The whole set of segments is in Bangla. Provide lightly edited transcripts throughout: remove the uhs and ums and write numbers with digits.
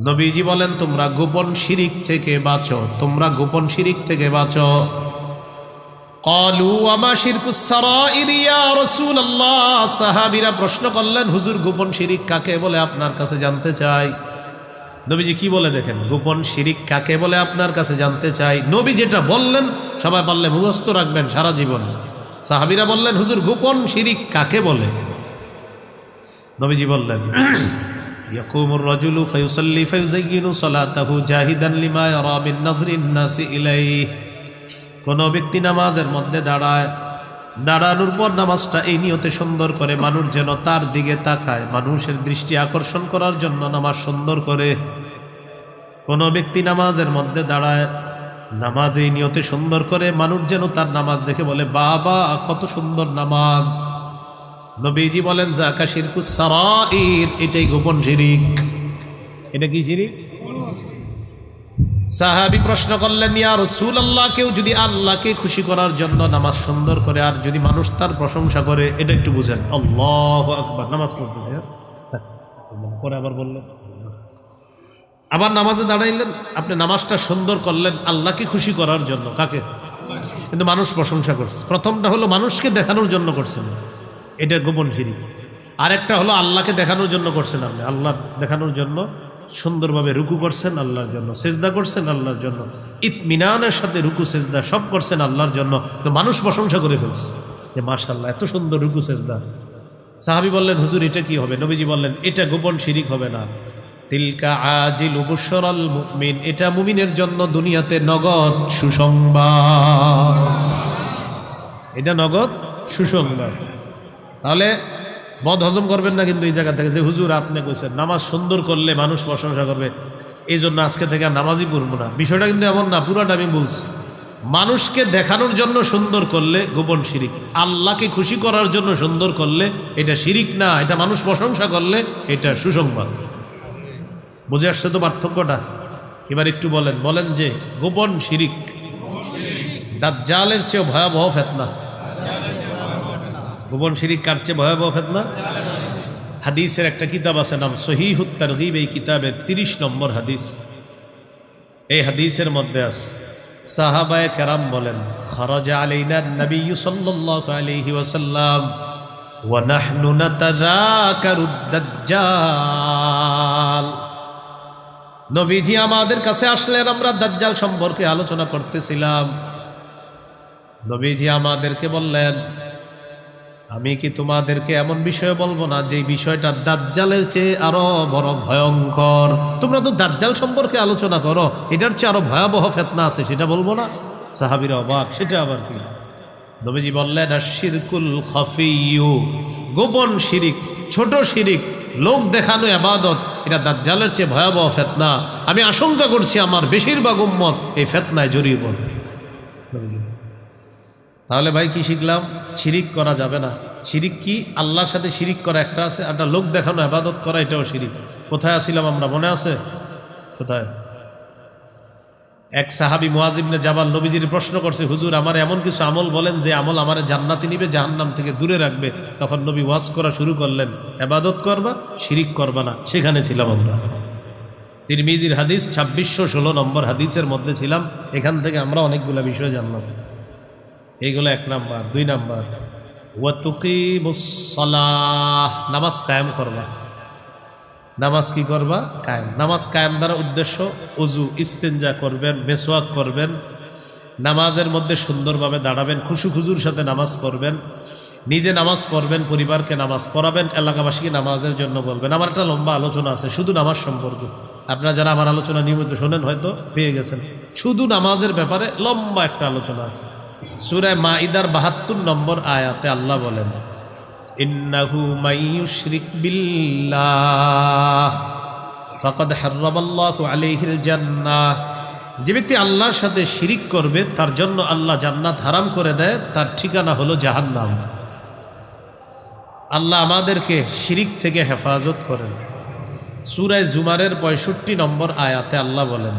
নবীজি বলেন তোমরা গোপন শিরিক থেকে বাঁচো, তোমরা গোপন শিরিক থেকে বাঁচো। ক্বালু ওয়া মা শিরকুস সারাইর ইয়া রাসূলুল্লাহ, সাহাবীরা প্রশ্ন করলেন হুজুর গোপন শিরিক কাকে বলে আপনার কাছে জানতে চাই। নবীজি কি বলে দেখেন, গোপন শিরিক কাকে বলে আপনার কাছে জানতে চাই। নবী যেটা বললেন সবাই পারলে মুখস্থ রাখবেন সারা জীবন। সাহাবীরা বললেন হুজুর গোপন শিরিক কাকে বলে। নবীজি বললেন ইয়াকুমুর রাজুলু ফায়ুসাল্লি ফায়ুযায়্যিনু সালাতাহু জাহিদান লিমা ইয়ারা মিন নাযরিন নাসি ইলাইহি। কোন ব্যক্তি নামাজের মধ্যে দাঁড়ায়, দাঁড়ানোর পর নামাজটা এই নিয়তে সুন্দর করে মানুষ যেন তার দিকে তাকায়, মানুষের দৃষ্টি আকর্ষণ করার জন্য নামাজ সুন্দর করে। কোন ব্যক্তি নামাজের মধ্যে দাঁড়ায়, নামাজ এই নিয়তে সুন্দর করে মানুষ যেন তার নামাজ দেখে বলে বাবা কত সুন্দর নামাজ। নবীজি বলেন যাকা শিরকুস সারাইর, এটাই গোপন শিরিক। এটা কি শিরিক? সাহাবী প্রশ্ন করলেন ইয়া রাসূলুল্লাহ, কেউ যদি আল্লাহকে খুশি করার জন্য নামাজ সুন্দর করে আর যদি মানুষ তার প্রশংসা করে, এটা একটু বুঝেন। আল্লাহু আকবার, নামাজ পড়তেছে পরে আবার বললেন, আবার নামাজে দাঁড়াইলেন, আপনি নামাজটা সুন্দর করলেন আল্লাহকে খুশি করার জন্য। কাকে? কিন্তু মানুষ প্রশংসা করছে। প্রথমটা হলো মানুষকে দেখানোর জন্য করছেন, এটা গোপন শিরিক। আরেকটা হলো আল্লাহকে দেখানোর জন্য করছেন, আপনি আল্লাহ দেখানোর জন্য সুন্দরভাবে রুকু করছেন আল্লাহর জন্য, সেজদা করছেন আল্লাহর জন্য, ইতমিনানের সাথে রুকু সেজদা সব করছেন আল্লাহর জন্য। তো মানুষ প্রশংসা করে ফেলছে যে মাশাআল্লাহ এত সুন্দর রুকু সেজদা। সাহাবী বললেন হুজুর এটা কি হবে? নবীজি বললেন এটা গোপন শিরিক হবে না। তিলকা আজিলু বুশরাল মুমিন, এটা মুমিনের জন্য দুনিয়াতে নগদ সুসংবাদ, এটা নগদ সুসংবাদ। তাহলে বদ হজম করবেন না কিন্তু এই জায়গা থেকে যে হুজুর আপনি কইছেন নামাজ সুন্দর করলে মানুষ প্রশংসা করবে, এই জন্য আজকে থেকে নামাজই পড়বো না। বিষয়টা কিন্তু এমন না, পুরাটা আমি বলছি। মানুষকে দেখানোর জন্য সুন্দর করলে গোপন শিরিক, আল্লাহকে খুশি করার জন্য সুন্দর করলে এটা শিরিক না, এটা মানুষ প্রশংসা করলে এটা সুসংবাদ। বুঝে আসছে তো পার্থক্যটা? এবার একটু বলেন, বলেন যে গোপন শিরিক দাজ্জালের চেয়ে ভয়াবহ ফিতনা। গোপন শিরিক কার চেয়ে ভয়াবহ ফিতনা? হাদিসের একটা কিতাব আছে নাম সহিহুত তারগীব, এই কিতাবের 30 নম্বর হাদিস। এই হাদিসের মধ্যে আছে সাহাবায়ে কেরাম বলেন খারাজা আলাইনা নবী সাল্লাল্লাহু আলাইহি ওয়াসাল্লাম ওয়া নাহনু নাতাযাকারুদ দাজ্জাল। নবীজি আমাদের কাছে আসলেন, আমরা দাজ্জাল সম্পর্কে আলোচনা করতেছিলাম। নবীজি আমাদেরকে বললেন আমি কি তোমাদেরকে এমন বিষয় বলবো না যে বিষয়টা দাজ্জালের চেয়ে আরো বড় ভয়ঙ্কর? তোমরা তো দাজ্জাল সম্পর্কে আলোচনা করো, এটার চেয়ে আরো ভয়াবহ ফিতনা আছে, সেটা বলবো না? সাহাবীরা অবাক, সেটা আবার কি? নবীজি বললেন আশিরকুল খাফিয়্যু, গোপন শিরিক, ছোট শিরিক, লোক দেখানো ইবাদত, এটা দাজ্জালের চেয়ে ভয়াবহ ফিতনা। আমি আশঙ্কা করছি আমার বেশিরভাগ উম্মত এই ফিতনায় জড়িয়ে পড়বে। তাহলে ভাই কি শিখলাম? শিরিক করা যাবে না। শিরিক কি? আল্লাহর সাথে শিরিক করা একটা আছে, একটা লোক দেখানো ইবাদত করা, এটাও শিরিক। কোথায় আসছিলাম আমরা, মনে আছে? কোথায়? এক সাহাবী মুআয ইবনে জাবাল নবীজির প্রশ্ন করছে হুজুর আমার এমন কিছু আমল বলেন যে আমল আমার জান্নাতে নিবে, জাহান্নাম থেকে দূরে রাখবে। তখন নবী ওয়াজ করা শুরু করলেন ইবাদত করবা, শিরিক করবা না। সেখানে ছিলাম আমরা। তিরমিজির হাদিস 2616 নম্বর হাদিসের মধ্যে ছিলাম। এখান থেকে আমরা অনেকগুলো বিষয় জানলাম। এইগুলো 1 নাম্বার। 2 নাম্বার ওয়া তুকিমুস সালাহ, নামাজ কায়েম করবা। নামাজ কি করবা? কায়েম। নামাজ কায়েম দ্বারা উদ্দেশ্য ওযু, ইস্তেঞ্জা করবেন, মেসওয়াক করবেন, নামাজের মধ্যে সুন্দরভাবে দাঁড়াবেন, খুশুখুজুর সাথে নামাজ পড়বেন, নিজে নামাজ পড়বেন, পরিবারকে নামাজ পড়াবেন, এলাকাবাসীকে নামাজের জন্য বলবেন। আমার একটা লম্বা আলোচনা আছে শুধু নামাজ সম্পর্কে। আপনারা যারা আমার আলোচনা নিয়মিত শোনেন হয়তো পেয়ে গেছেন। শুধু নামাজের ব্যাপারে লম্বা একটা আলোচনা আছে। সূরা মাইদার 72 নম্বর আয়াতে আল্লাহ বলেন ইন্নাহু মাইয়ুশরিক বিল্লাহ ফাকাদ হারামাল্লাহু আলাইহিল জান্নাহ, যে ব্যক্তি আল্লাহর সাথে শিরিক করবে তার জন্য আল্লাহ জান্নাত হারাম করে দেয়, তার ঠিকানা হলো জাহান্নাম। আল্লাহ আমাদেরকে শিরিক থেকে হেফাজত করেন। সূরা জুমারের 65 নম্বর আয়াতে আল্লাহ বলেন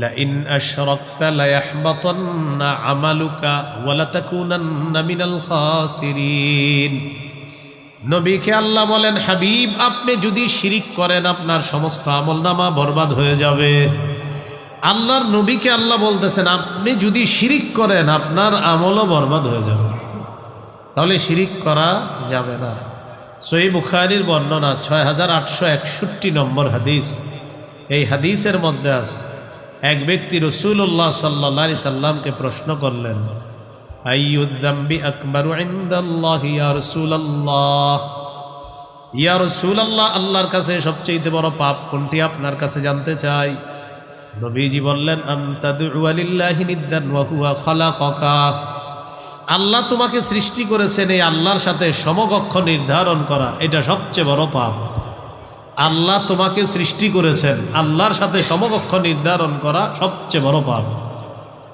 লাইন আশরাকতা লায়াহবাতান্না আমালুকা ওয়া লাতাকুনান্না মিনাল খাসিরিন। নবীকে আল্লাহ বলেন, হাবিব আপনি যদি শিরিক করেন আপনার সমস্ত আমলনামা বরবাদ হয়ে যাবে। আল্লাহর নবীকে আল্লাহ বলতেছেন আপনি যদি শিরিক করেন আপনার আমলও বরবাদ হয়ে যাবে। তাহলে শিরিক করা যাবে না। সহিহ বুখারীর বর্ণনা 6861 নম্বর হাদিস। এই হাদিসের মধ্যে আছে এক ব্যক্তি রাসূলুল্লাহ সাল্লাল্লাহু আলাইহি সাল্লামকে প্রশ্ন করলেন, আইয়ুদ যামবি আকবারু ইনদাল্লাহি ইয়া রাসূলুল্লাহ, ইয়া রাসূলুল্লাহ আল্লাহর কাছে সবচেয়ে বড় পাপ কোনটি আপনার কাছে জানতে চাই। নবীজি বললেন, আনতাদউ লিল্লাহি নিদ্দান ওয়া হুয়া খালাকাকা, আল্লাহ তোমাকে সৃষ্টি করেছেন এই আল্লাহর সাথে সমকক্ষ নির্ধারণ করা, এটা সবচেয়ে বড় পাপ। আল্লাহ তোমাকে সৃষ্টি করেছেন, আল্লাহর সাথে সমকক্ষ নির্ধারণ করা সবচেয়ে বড় পাপ।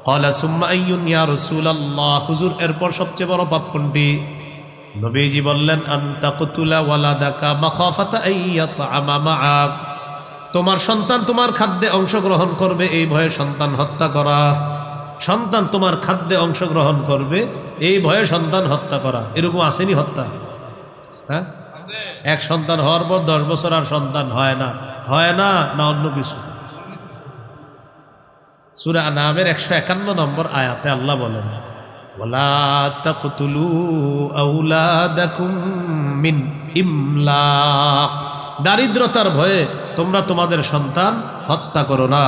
ক্বালা সুম্মা আইয়ুন ইয়া রাসূলুল্লাহ, হুজুর এরপর সবচেয়ে বড় পাপ কোনটি? নবীজি বললেন, আন তাকতুলা ওয়ালাদাকা মাখাফাতা আইয়াতআমা মাআক, তোমার সন্তান তোমার খাদ্যে অংশগ্রহণ করবে এই ভয়ে সন্তান হত্যা করা। সন্তান তোমার খাদ্যে অংশগ্রহণ করবে এই ভয়ে সন্তান হত্যা করা। এরকম আসেনি হত্যা? হ্যাঁ, এক সন্তান হওয়ার পর 10 বছর আর সন্তান হয় না, না অন্য কিছু? সূরা আনআমের 151 নম্বর আয়াতে আল্লাহ বলেন, ওয়ালা তাকতুলু আওলাদাকুম মিন ইমলাক, দারিদ্রতার ভয়ে তোমরা তোমাদের সন্তান হত্যা করো না।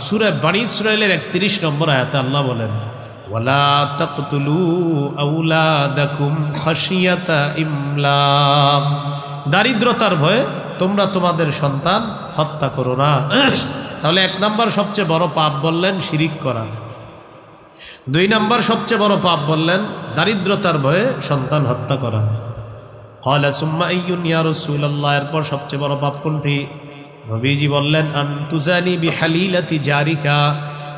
সূরা বনী ইসরাঈলের 31 নম্বর আয়াতে আল্লাহ বলেন, ওয়ালা তাকতুলু আওলাদাকুম খাশিয়াতা ইমলাক, দারিদ্রতার ভয়ে তোমরা তোমাদের সন্তান হত্যা করো না। তাহলে 1 নম্বর সবচেয়ে বড় পাপ বললেন শিরিক করা। 2 নম্বর সবচেয়ে বড় পাপ বললেন দারিদ্রতার ভয়ে সন্তান হত্যা করা। ক্বালা সুম্মা আইয়ুন ইয়া রাসূলুল্লাহ, এরপর সবচেয়ে বড় পাপ কোনটি? নবীজি বললেন, আন তুজানি বিহালিলাতি জারিকা,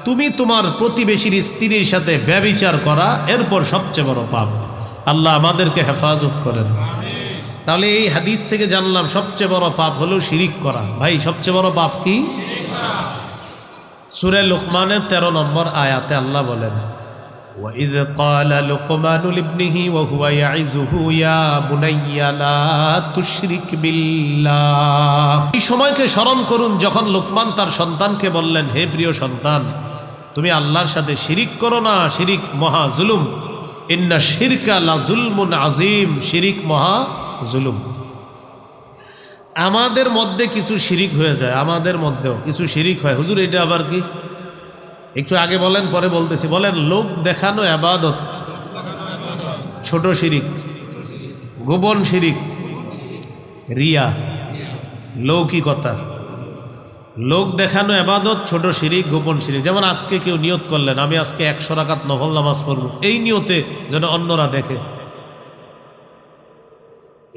তুমি তোমার প্রতিবেশীর স্ত্রীর সাথে ব্যভিচার করা এরপর সবচেয়ে বড় পাপ। আল্লাহ আমাদেরকে হেফাজত করেন। তাহলে এই হাদিস থেকে জানলাম সবচেয়ে বড় পাপ হলো শিরিক করা। ভাই সবচেয়ে বড় পাপ কি? সূরা লুকমানের 13 নম্বর আয়াতে আল্লাহ বলেন, وَإِذْ قَالَ لُقْمَانُ لِابْنِهِ وَهُوَ يَعِظُهُ يَا بُنَيَّ لَا تُشْرِكْ بِاللَّهِ, এই সময়কে স্মরণ করুন যখন লোকমান তার সন্তানকে বললেন, হে প্রিয় সন্তান তুমি আল্লাহর সাথে শিরিক করো না, শিরিক মহা জুলুম, ইন্না শিরকা লা যুলমুন আযীম, শিরিক মহা জুলুম। আমাদের মধ্যে কিছু শিরিক হয়ে যায়, আমাদের মধ্যেও কিছু শিরিক হয়। হুজুর এটা আবার কি? একটু আগে বলেন পরে বলতেছি। বলেন, লোক দেখানো ইবাদত ছোট শিরিক, গোপন শিরিক, রিয়া, লৌকিকতা। লোক দেখানো ইবাদত ছোট শিরিক, গোপন শিরিক। যেমন আজকে কেউ নিয়ত করলেন আমি আজকে 100 রাকাত নফল নামাজ পড়ব, এই নিয়তে যেন অন্যরা দেখে,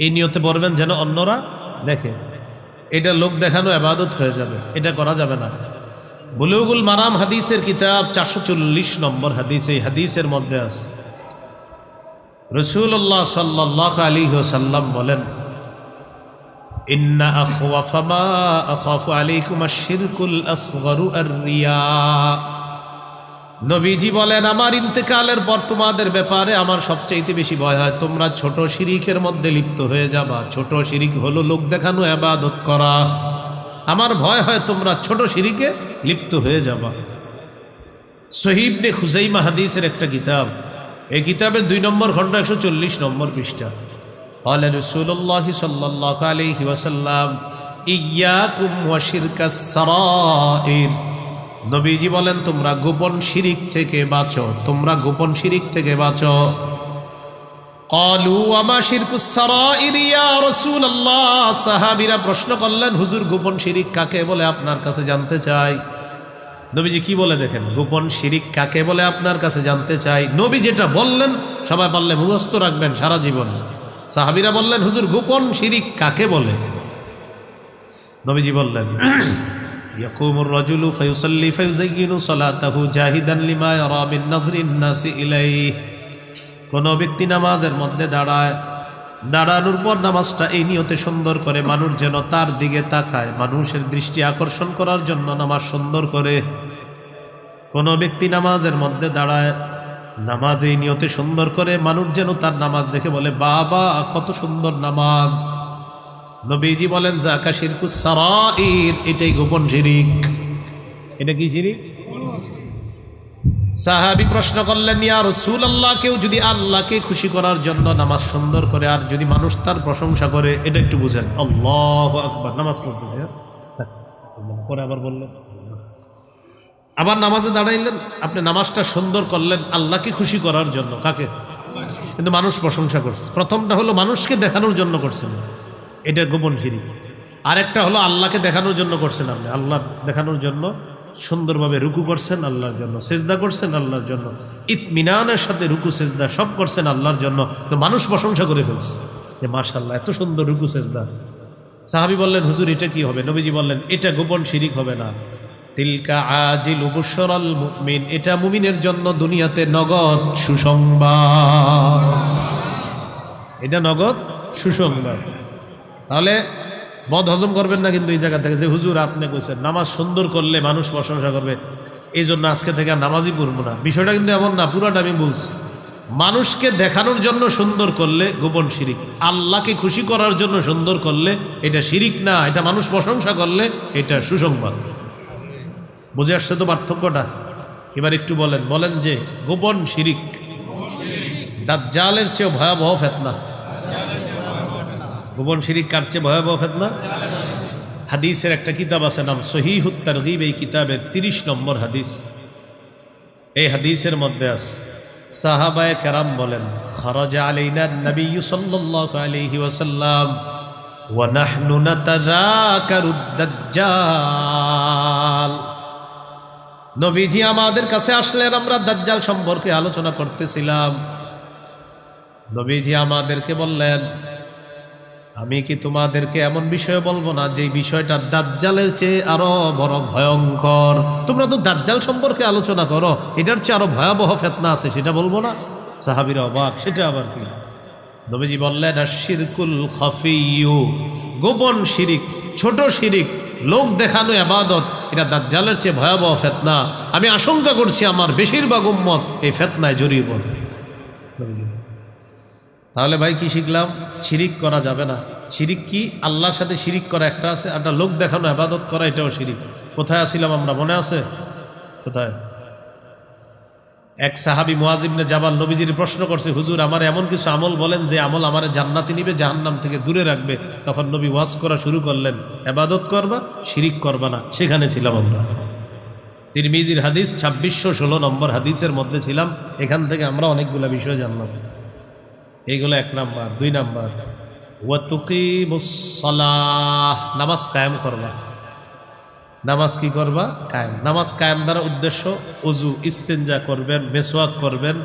এই নিয়তে পড়বেন যেন অন্যরা দেখে, এটা লোক দেখানো ইবাদত হয়ে যাবে, এটা করা যাবে না। বুলুগুল মারাম হাদিসের কিতাব 440 নম্বর হাদিস। এই হাদিসের মধ্যে আছে রাসূলুল্লাহ সাল্লাল্লাহু আলাইহি ওয়াসাল্লাম বলেন, ইন্না আখওয়াফা মা আখাফু আলাইকুম আশ-শিরকুল আসগরু আর-রিয়া, নবীজি বলেন আমার ইন্তেকালের পর তোমাদের ব্যাপারে আমার সবচেয়ে বেশি ভয় হয় তোমরা ছোট শিরিকের মধ্যে লিপ্ত হয়ে যাবা। ছোট শিরিক হলো লোক দেখানো ইবাদত করা। আমার ভয় হয় তোমরা ছোট শিরিকে লিপ্ত হয়ে যাবা। সহিহ ইবনে খুজাইমা হাদিসের একটা কিতাব, এই কিতাবের 2 নম্বর খণ্ড 140 নম্বর পৃষ্ঠা। ক্বালা রাসূলুল্লাহ সাল্লাল্লাহু আলাইহি ওয়াসাল্লাম, ইয়্যাকুম ওয়া শিরকাস সারাইর, নবীজি বলেন তোমরা গোপন শিরিক থেকে বাঁচো, তোমরা গোপন শিরিক থেকে বাঁচো। ক্বালু ওয়া মা শিরকুস সারাইর ইয়া রাসূলুল্লাহ, সাহাবীরা প্রশ্ন করলেন হুজুর গোপন শিরিক কাকে বলে আপনার কাছে জানতে চাই। নবীজি কি বলে দেখেন, গোপন শিরিক কাকে বলে আপনার কাছে জানতে চাই। নবী যেটা বললেন সবাই পারলে মুখস্থ রাখবেন সারা জীবন। সাহাবীরা বললেন হুজুর গোপন শিরিক কাকে বলে? নবীজি বললেন, ইয়াকুমুর রাজুলু ফায়ুসাল্লি ফায়ুযায়্যিনু সালাতাহু জাহিদান লিমা ইয়ারা মিন নাযরিন নাসি ইলাইহি, কোন ব্যক্তি নামাজের মধ্যে দাঁড়ায়, দাঁড়ানোর পর নামাজটা এই নিয়তে সুন্দর করে মানুষ যেন তার দিকে তাকায়, মানুষের দৃষ্টি আকর্ষণ করার জন্য নামাজ সুন্দর করে। কোন ব্যক্তি নামাজের মধ্যে দাঁড়ায়, নামাজ এই নিয়তে সুন্দর করে মানুষ যেন তার নামাজ দেখে বলে বাবা কত সুন্দর নামাজ। নবীজি বলেন যাকা শিরকুস সারাইর, এটাই গোপন শিরিক। এটা কি শিরিক? সাহাবী প্রশ্ন করলেন ইয়া রাসূলুল্লাহ, কেউ যদি আল্লাহকে খুশি করার জন্য নামাজ সুন্দর করে আর যদি মানুষ তার প্রশংসা করে, এটা একটু বুঝেন। আল্লাহু আকবার, নামাজ পড়তেছে পরে আবার বললেন, আবার নামাজে দাঁড়াইলেন, আপনি নামাজটা সুন্দর করলেন আল্লাহকে খুশি করার জন্য। কাকে? কিন্তু মানুষ প্রশংসা করছে। প্রথমটা হলো মানুষকে দেখানোর জন্য করছেন, এটা গোপন শিরিক। আরেকটা হলো আল্লাহকে দেখানোর জন্য করছেন, আপনি আল্লাহ দেখানোর জন্য সুন্দরভাবে রুকু করছেন আল্লাহর জন্য, সেজদা করছেন আল্লাহর জন্য, ইতমিনানের সাথে রুকু সেজদা সব করছেন আল্লাহর জন্য, তো মানুষ প্রশংসা করে ফেলছে যে মাশাআল্লাহ এত সুন্দর রুকু সেজদা। সাহাবী বললেন হুজুর এটা কি হবে? নবীজি বললেন এটা গোপন শিরিক হবে না। তিলকা আজিলু বুশরাল মুমিন, এটা মুমিনের জন্য দুনিয়াতে নগদ সুসংবাদ, এটা নগদ সুসংবাদ। তাহলে বদ হজম করবেন না কিন্তু এই জায়গা থেকে যে হুজুর আপনি কইছেন নামাজ সুন্দর করলে মানুষ প্রশংসা করবে, এই জন্য আজকে থেকে আর নামাজই পড়বো না। বিষয়টা কিন্তু এমন না, পুরাটা আমি বলছি। মানুষকে দেখানোর জন্য সুন্দর করলে গোপন শিরিক, আল্লাহকে খুশি করার জন্য সুন্দর করলে এটা শিরিক না, এটা মানুষ প্রশংসা করলে এটা সুসংবাদ। বুঝে আসছে তো পার্থক্যটা? এবার একটু বলেন যে গোপন শিরিক দাজ্জালের চেয়ে ভয়াবহ ফিতনা। গোপন শিরিক কার চেয়ে ভয়াবহ ফিতনা? হাদিসের একটা কিতাব আছে নাম সহিহুত তারগিব, এই কিতাবের 30 নম্বর হাদিস। এই হাদিসের মধ্যে আছে সাহাবায়ে কেরাম বলেন খারাজা আলাইনা নবী সাল্লাল্লাহু আলাইহি ওয়াসাল্লাম ওয়া নাহনু নাতাযাকারুদ দাজ্জাল। নবীজি আমাদের কাছে আসলেন, আমরা দাজ্জাল সম্পর্কে আলোচনা করতেছিলাম। নবীজি আমাদেরকে বললেন আমি কি তোমাদেরকে এমন বিষয় বলবো না যে বিষয়টা দাজ্জালের চেয়ে আরো বড় ভয়ঙ্কর? তোমরা তো দাজ্জাল সম্পর্কে আলোচনা করো, এটার চেয়ে আরো ভয়াবহ ফিতনা আছে, সেটা বলবো না? সাহাবীরা অবাক, সেটা আবার কি? নবীজি বললেন আশিরকুল খাফিয়্যু, গোপন শিরিক, ছোট শিরিক, লোক দেখানো ইবাদত, এটা দাজ্জালের চেয়ে ভয়াবহ ফিতনা। আমি আশঙ্কা করছি আমার বেশিরভাগ উম্মত এই ফিতনায় জড়িয়ে পড়বে। তাহলে ভাই কি শিখলাম? শিরিক করা যাবে না। শিরিক কি? আল্লাহর সাথে শিরিক করা একটা আছে, একটা লোক দেখানো ইবাদত করা, এটাও শিরিক। কোথায় আছিলাম আমরা, মনে আছে? কোথায়? এক সাহাবী মুআয ইবনে জাবাল নবীজির প্রশ্ন করছে হুজুর আমার এমন কিছু আমল বলেন যে আমল আমার জান্নাতে নিবে, জাহান্নাম থেকে দূরে রাখবে। তখন নবী ওয়াজ করা শুরু করলেন ইবাদত করবা, শিরিক করবা না। সেখানে ছিলাম আমরা। তিরমিজির হাদিস 2616 নম্বর হাদিসের মধ্যে ছিলাম। এখান থেকে আমরা অনেকগুলো বিষয় জানলাম। এইগুলো 1 নাম্বার। 2 নাম্বার ওয়া তুকিমুস সালাহ, নামাজ কায়েম করবা। নামাজ কি করবা? কায়েম। নামাজ কায়েম দ্বারা উদ্দেশ্য ওযু, ইস্তেঞ্জা করবেন, মেসওয়াক করবেন,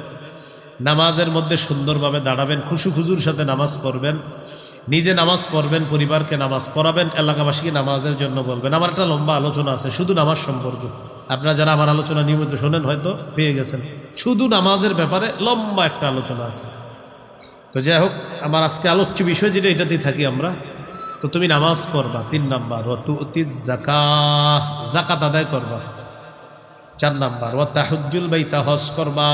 নামাজের মধ্যে সুন্দরভাবে দাঁড়াবেন, খুশুখুজুর সাথে নামাজ পড়বেন, নিজে নামাজ পড়বেন, পরিবারকে নামাজ পড়াবেন, এলাকাবাসীকে নামাজের জন্য বলবেন। আমার একটা লম্বা আলোচনা আছে শুধু নামাজ সম্পর্কে। আপনারা যারা আমার আলোচনা নিয়মিত শোনেন হয়তো পেয়ে গেছেন, শুধু নামাজের ব্যাপারে লম্বা একটা আলোচনা আছে। তো যাই হোক, আমার আজকে আলোচ্য বিষয় যেটা, এটাতেই থাকি আমরা। তো তুমি নামাজ পড়বা। 3 নাম্বার ওয়া তুতিজ যাকাত, যাকাত আদায় করবা। 4 নাম্বার ওয়া তাহুজ্জুল বাইতা, হজ করবা।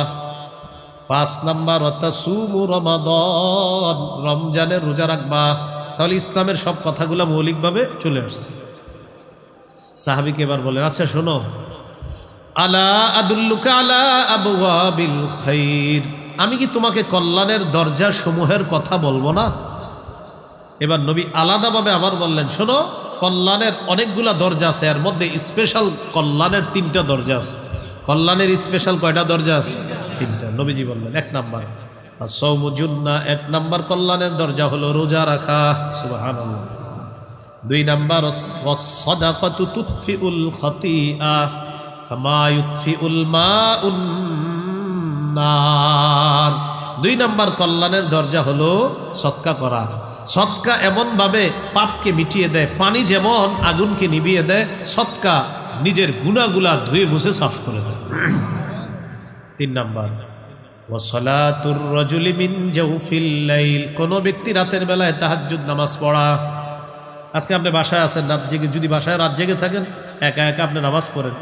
5 নাম্বার ওয়া তাসুমু রমাদান, রমজানের রোজা রাখবা। তাহলে ইসলামের সব কথাগুলো মৌলিকভাবে চলে আসছে। সাহাবীকে এবার বলেন আচ্ছা শোনো, আলা আদুল্লুকা আলা আবওয়াবিল খাইর, আমি কি তোমাকে কল্যাণের দরজা সমূহের কথা বলবো না? এবার নবী আলাদাভাবে আবার বললেন শোনো, কল্যাণের অনেকগুলা দরজা আছে, এর মধ্যে স্পেশাল কল্যাণের 3টা দরজা আছে। কল্যাণের স্পেশাল কয়টা দরজা আছে? 3টা। নবীজি বললেন 1 নাম্বার আস-সাওমু জুন্নাহ, 1 নাম্বার কল্যাণের দরজা হলো রোজা রাখা। সুবহানাল্লাহ। 2 নাম্বার ওয়াস-সাদাকাতু তুতফিউল খাতিআ কামা ইউতফিউল মাউন নার। 2 নাম্বার কল্যাণের দরজা হলো সদকা করা। সদকা এমনভাবে পাপকে মিটিয়ে দেয়, পানি যেমন আগুনকে নিভিয়ে দেয়, সদকা নিজের গুনাহগুলা ধুয়ে মুছে সাফ করে দেয়। 3 নাম্বার ওয়া সালাতুর রাজুলি মিন জাওফিল লাইল, কোন ব্যক্তি রাতের বেলায় তাহাজ্জুদ নামাজ পড়া। আজকে আপনি বাসায় আছেন, রাত জেগে, যদি বাসায় রাত জেগে থাকেন, একা একা আপনি নামাজ পড়েন,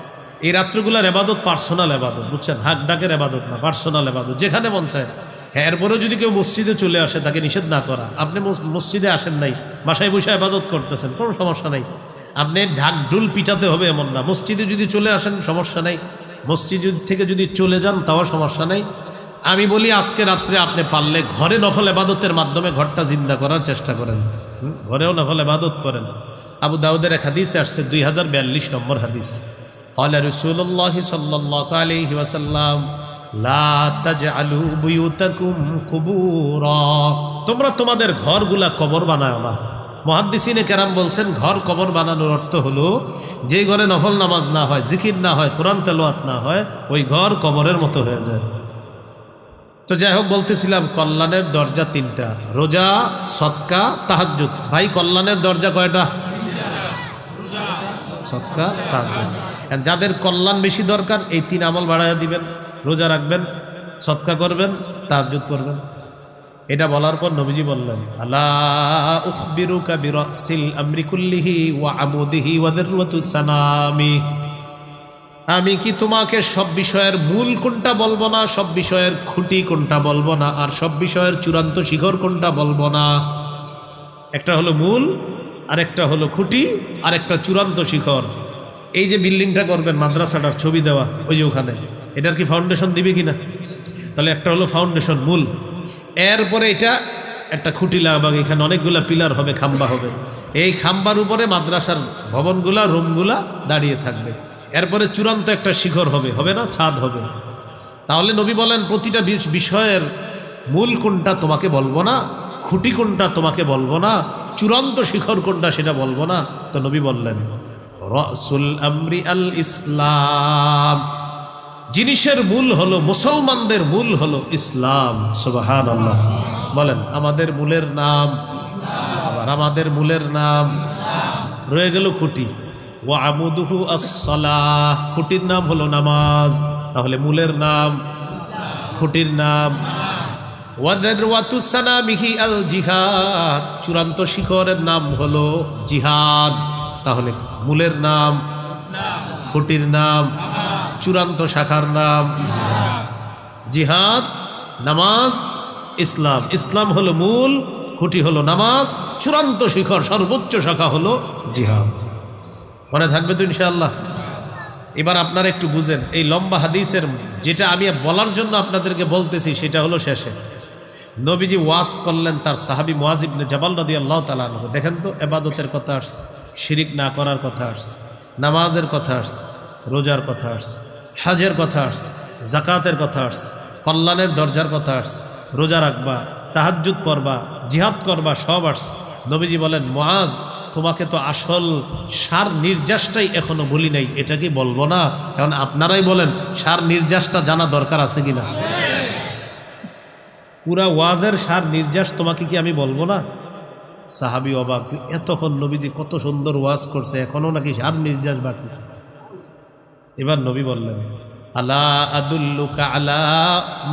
এই রাত্রগুলার এবাদত পার্সোনাল এবাদত, বুঝছেন? হাক ডাকের এবাদত না, পার্সোনাল এবাদত, যেখানে মন চায়। হ্যাঁ, এরপরেও যদি কেউ মসজিদে চলে আসে তাকে নিষেধ না করা। আপনি মসজিদে আসেন নাই, বাসায় বসে এবাদত করতেছেন, কোনো সমস্যা নাই। আপনি ঢাক ঢুল পিটাতে হবে এমন না। মসজিদে যদি চলে আসেন সমস্যা নাই, মসজিদ থেকে যদি চলে যান তাও সমস্যা নাই। আমি বলি আজকে রাত্রে আপনি পারলে ঘরে নফল এবাদতের মাধ্যমে ঘরটা জিন্দা করার চেষ্টা করেন, ঘরেও নফল এবাদত করেন। আবু দাউদের এক হাদিসে আসছে 2042 নম্বর হাদিস, ক্বালা রাসূলুল্লাহ সাল্লাল্লাহু আলাইহি ওয়াসাল্লাম লা তাজআলু বুয়ুতাকুম কুবুরা, তোমরা তোমাদের ঘরগুলা কবর বানাও না। মুহাদ্দিসিনে কেরাম বলছেন ঘর কবর বানানোর অর্থ হলো যে ঘরে নফল নামাজ না হয়, জিকির না হয়, কোরআন তেলাওয়াত না হয়, ওই ঘর কবরের মতো হয়ে যায়। তো যাই হোক, বলতেছিলাম কল্যাণের দরজা তিনটা, রোজা, সদকা, তাহাজ্জুদ। ভাই কল্যাণের দরজা কয়টা? সদকা, তাহাজ্জুদ। যাদের কল্যাণ বেশি দরকার এই তিন আমল বাড়াইয়া দিবেন, রোজা রাখবেন, সদকা করবেন, তাহাজ্জুদ করবেন। এটা বলার পর নবীজি বললেন আলা উখবিরুকা বিরাসিল আমরি কুল্লিহি ওয়া আমুদিহি ওয়া দিরওয়াতুস সানামি, আমি কি তোমাকে সব বিষয়ের মূল কোনটা বলবো না, সব বিষয়ের খুঁটি কোনটা বলবো না, আর সব বিষয়ের চূড়ান্ত শিখর কোনটা বলবো না? একটা হলো মূল, আরেকটা হলো খুঁটি, আরেকটা চূড়ান্ত শিখর। এই যে বিল্ডিংটা করবেন, মাদ্রাসাটার ছবি দেওয়া ওই যে ওখানে, এটার কি ফাউন্ডেশন দিবে কিনা? তাহলে একটা হলো ফাউন্ডেশন, মূল। এরপরে এটা একটা খুঁটি লাগাবে, এখানে অনেকগুলা পিলার হবে, খাম্বা হবে। এই খাম্বার উপরে মাদ্রাসার ভবনগুলা, রুমগুলা দাঁড়িয়ে থাকবে। এরপরে চূড়ান্ত একটা শিখর হবে, হবে না? ছাদ হবে। তাহলে নবী বলেন প্রতিটা বিষয়ের মূল কোনটা তোমাকে বলবো না, খুঁটি কোনটা তোমাকে বলবো না, চূড়ান্ত শিখর কোনটা সেটা বলবো না। তো নবী বললেন রাসুল আমরি আল ইসলাম, জিনিসের মূল হলো, মুসলমানদের মূল হলো ইসলাম। সুবহানাল্লাহ বলেন। আমাদের মূলের নাম, আবার আমাদের মূলের নাম রয়ে গেল খুঁটি। ওয়া আমুদুহু আস-সালাহ, খুঁটির নাম হলো নামাজ। তাহলে মূলের নাম, খুঁটির নাম। ওয়া দিরওয়াতুস সানামিহি আল জিহাদ, চূড়ান্ত শিখরের নাম হলো জিহাদ। তাহলে মূলের নাম, খুঁটির নাম, চূড়ান্ত শাখার নাম জিহাদ, নামাজ, ইসলাম। ইসলাম হলো মূল, খুঁটি হলো নামাজ, চূড়ান্ত শিখর সর্বোচ্চ শাখা হলো জিহাদ। মনে থাকবে তো ইনশাআল্লাহ? এবার আপনারা একটু বুঝেন, এই লম্বা হাদিসের যেটা আমি বলার জন্য আপনাদেরকে বলতেছি সেটা হলো শেষে নবীজি ওয়াজ করলেন তার সাহাবী মুআজ ইবনে জাবাল রাদিয়াল্লাহু তাআলা আনহু। দেখেন তো, ইবাদতের কথা আসছে, শিরিক না করার কথা আসছে, নামাজের কথা আসছে, রোজার কথা আসছে, হজের কথা আসছে, যাকাতের কথা আসছে, কল্যাণের দরজার কথা আসছে, রোজা রাখবা, তাহাজ্জুদ পড়বা, জিহাদ করবা, সব আসছে। নবীজি বলেন মুআজ, তোমাকে তো আসল সার নির্যাসটাই এখনো বলি নাই, এটা কি বলবো না? কারণ আপনারাই বলেন সার নির্যাসটা জানা দরকার আছে কিনা? পুরা ওয়াজের সার নির্যাস তোমাকে কি আমি বলবো না? সাহাবী অবাক যে এতক্ষণ নবীজি কত সুন্দর ওয়াজ করছে, এখনো নাকি সার নির্যাস বাকি। এবার নবী বললেন আলা আদুল্লুকা আলা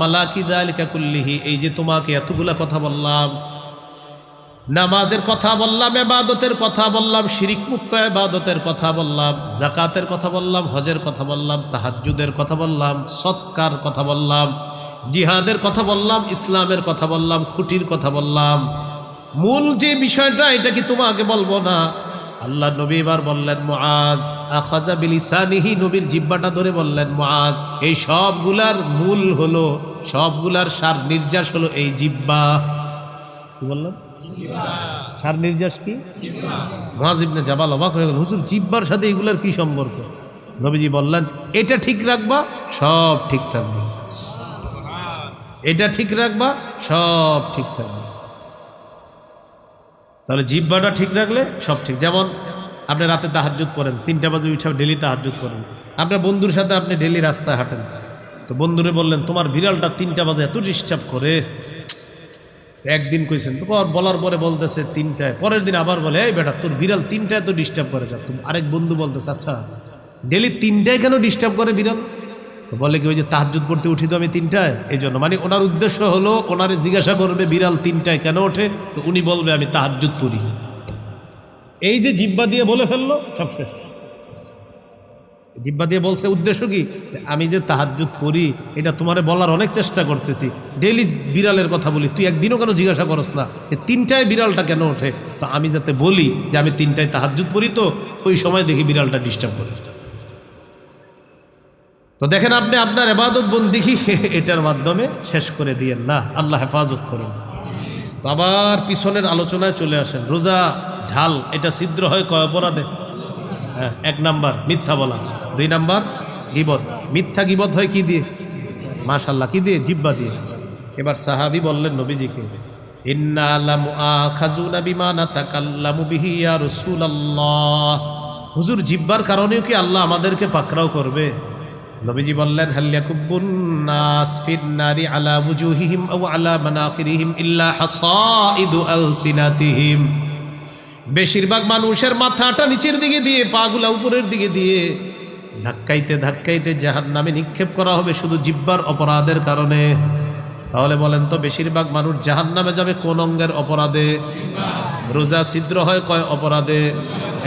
মালাকি যালিকা কুল্লিহি, এই যে তোমাকে এতগুলা কথা বললাম, নামাজের কথা বললাম, ইবাদতের কথা বললাম, শিরিক মুক্ত ইবাদতের কথা বললাম, যাকাতের কথা বললাম, হজের কথা বললাম, তাহাজ্জুদের কথা বললাম, সদকার কথা বললাম, জিহাদের কথা বললাম, ইসলামের কথা বললাম, খুঁটির কথা বললাম, মূল যে বিষয়টা এটা কি তোমাকে বলবো না? আল্লাহ নবী এবার বললেন মুআজ, আখাযা বিলিসানিহি, নবীর জিহ্বাটা ধরে বললেন মুআজ, এই সবগুলার মূল হলো, সবগুলার সার নির্যাস হলো এই জিহ্বা। কি বললাম? সার নির্যাস কি? মুআজ ইবনে জাবাল অবাক হয়ে গেল, হুজুর জিহ্বার সাথে এগুলার কি সম্পর্ক? নবীজি বললেন এটা ঠিক রাখবা সব ঠিক থাকবে, এটা ঠিক রাখবা সব ঠিক থাকবে। তাহলে জিহ্বাটা ঠিক রাখলে সব ঠিক। যেমন আপনি রাতে তাহাজ্জুদ পড়েন, 3টা বাজে উঠে ডেলি তাহাজ্জুদ করেন, আপনার বন্ধুর সাথে আপনি ডেলি রাস্তায় হাঁটেন, তো বন্ধুরে বললেন তোমার বিড়ালটা 3টা বাজে এত ডিস্টার্ব করে, একদিন কইছেন তো, বলার পরে বলতেছে 3টায়, পরের দিন আবার বলে এই বেটা তোর বিড়াল 3টায় এত ডিস্টার্ব করে। আরেক বন্ধু বলতেছে আচ্ছা ডেলি 3টায় কেন ডিস্টার্ব করে বিড়াল? তো বলে কি ওই যে তাহাজ্জুদ পড়তে উঠি তো আমি 3টায়, এই জন্য। মানে ওনার উদ্দেশ্য হলো ওনারে জিজ্ঞাসা করবে বিড়াল 3টায় কেন ওঠে, তো উনি বলবে আমি তাহাজ্জুদ পড়ি। এই যে জিহ্বা দিয়ে বলে ফেললো সব শেষ। জিহ্বা দিয়ে বলছে উদ্দেশ্য কি, আমি যে তাহাজ্জুদ করি এটা তোমারে বলার অনেক চেষ্টা করতেছি, ডেইলি বিড়ালের কথা বলি, তুই একদিনও কেন জিজ্ঞাসা করস না যে 3টায় বিড়ালটা কেন ওঠে, তো আমি যাতে বলি যে আমি 3টায় তাহাজ্জুদ পড়ি, তো ওই সময় দেখি বিড়ালটা ডিস্টার্ব করে। তো দেখেন আপনি আপনার ইবাদত বন্দেগী এটার মাধ্যমে শেষ করে দিয়েন না, আল্লাহ হেফাজত করুন। তো আবার পিছনের আলোচনায় চলে আসেন। রোজা ঢাল, এটা ছিদ্র হয় কয় অপরাধে? হ্যাঁ, 1 নাম্বার মিথ্যা বলা, 2 নাম্বার গীবত। মিথ্যা গীবত হয় কি দিয়ে? মাশাআল্লাহ, কি দিয়ে? জিহ্বা দিয়ে। এবার সাহাবী বললেন নবীজিকে, ইন্না লামুআখাযুনা বিমা নাতাকাল্লামু বিহি ইয়া রাসূলুল্লাহ, হুজুর জিহ্বার কারণেও কি আল্লাহ আমাদেরকে পাকড়াও করবে? নবীজি বললেন, হাল ইয়াকুব্বুন নাস ফিন নারি আলা ওয়ুজুহিহিম আও আলা মানাখিরিহিম ইল্লা হাসাইদু আলসিনাতিহিম, বেশিরভাগ মানুষের মাথাটা নিচের দিকে দিয়ে, পাগুলা উপরের দিকে দিয়ে ধাক্কাইতে ধাক্কাইতে জাহান্নামে নিক্ষেপ করা হবে শুধু জিহ্বার অপরাধের কারণে। তাহলে বলেন তো বেশিরভাগ মানুষ জাহান্নামে যাবে কোন অঙ্গের অপরাধে? রোজা ছিদ্র হয় কয় অপরাধে?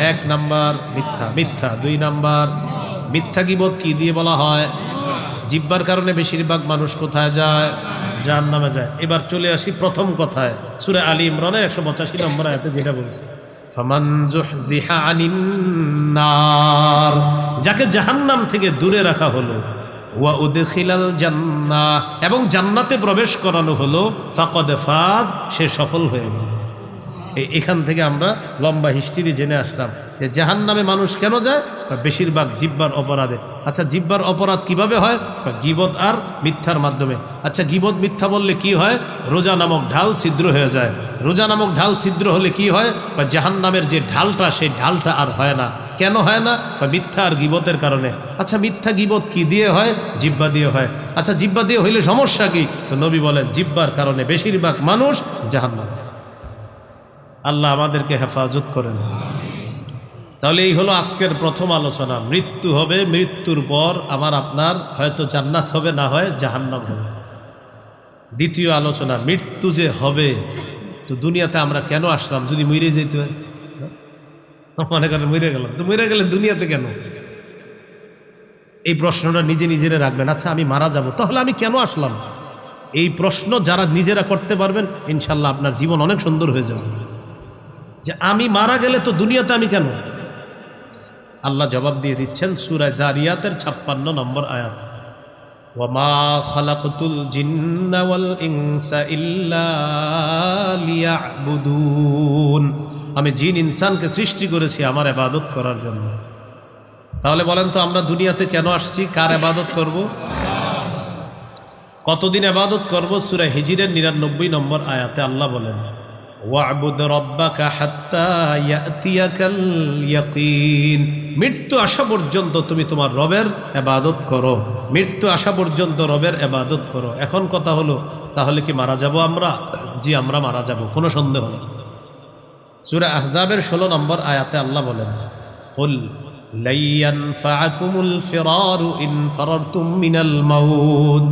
1 নাম্বার মিথ্যা, মিথ্যা। 2 নাম্বার মিথ্যা গীবত কি দিয়ে বলা হয়? জিহ্বার কারণে বেশিরভাগ মানুষ কোথায় যায়? জাহান্নামে যায়। এবার চলে আসি প্রথম কথায়, সূরা আলী ইমরানের 185 নম্বর আয়াতে যেটা বলছে, ফামান যুহজিহা আনিন নার, যাকে জাহান্নাম থেকে দূরে রাখা হলো, ওয়া উদখিলাল জান্নাহ, এবং জান্নাতে প্রবেশ করানো হলো, ফাকাদ ফাজ, সে সফল হয়ে গেল। এখান থেকে আমরা লম্বা হিস্ট্রি জেনে আসলাম যে জাহান্নামে মানুষ কেন যায়? বেশিরভাগ জিহ্বার অপরাধে। আচ্ছা, জিহ্বার অপরাধ কিভাবে হয়? গীবত আর মিথ্যার মাধ্যমে। আচ্ছা, গীবত মিথ্যা বললে কি হয়? রোজা নামক ঢাল ছিদ্র হয়ে যায়। রোজা নামক ঢাল ছিদ্র হলে কি হয়? জাহান্নামের যে ঢালটা, সেই ঢালটা আর হয় না। কেন হয় না? মিথ্যা আর গীবতের কারণে। আচ্ছা, মিথ্যা গীবত কি দিয়ে হয়? জিহ্বা দিয়ে হয়। আচ্ছা, জিহ্বা দিয়ে হইলে সমস্যা কি? তো নবী বলেন জিহ্বার কারণে বেশিরভাগ মানুষ জাহান্নামে যায়। আল্লাহ আমাদেরকে হেফাজত করেন। তাহলে এই হলো আজকের প্রথম আলোচনা। মৃত্যু হবে, মৃত্যুর পর আমার আপনার হয়তো জান্নাত হবে, না হয় জাহান্নাম হবে। দ্বিতীয় আলোচনা, মৃত্যু যে হবে, তো দুনিয়াতে আমরা কেন আসলাম? যদি মরে যেতে হয়, মনে করেন মরে গেলাম, তো মরে গেলে দুনিয়াতে কেন? এই প্রশ্নটা নিজে নিজেরা রাখবেন। আচ্ছা, আমি মারা যাব, তাহলে আমি কেন আসলাম? এই প্রশ্ন যারা নিজেরা করতে পারবেন, ইনশাল্লাহ আপনার জীবন অনেক সুন্দর হয়ে যাবে। যে আমি মারা গেলে তো দুনিয়াতে আমি কেন? আল্লাহ জবাব দিয়ে দিচ্ছেন সূরা জারিয়াতের 56 নম্বর আয়াত, ওয়ামা খালাকতুল জিন্না ওয়াল ইনসা ইল্লা লিয়াবুদুন, আমি জিন ইনসানকে সৃষ্টি করেছি আমার ইবাদত করার জন্য। তাহলে বলেন তো আমরা দুনিয়াতে কেন আসছি? কার ইবাদত করব? কতদিন ইবাদত করব? সূরা হিজরের 99 নম্বর আয়াতে আল্লাহ বলেন, ওয়া'বুদ রাব্বাকা হাত্তা ইয়াতিয়াকাল ইয়াকিন, মৃত্যু আসা পর্যন্ত তুমি তোমার রবের ইবাদত করো। মৃত্যু আসা পর্যন্ত রবের ইবাদত করো। এখন কথা হলো, তাহলে কি মারা যাব আমরা? জি, আমরা মারা যাব, কোনো সন্দেহ নেই। সূরা আহজাবের 16 নম্বর আয়াতে আল্লাহ বলেন, কুল লা ইয়ানফা'কুমুল ফিরারু ইন ফারারতুম মিনাল মাউত,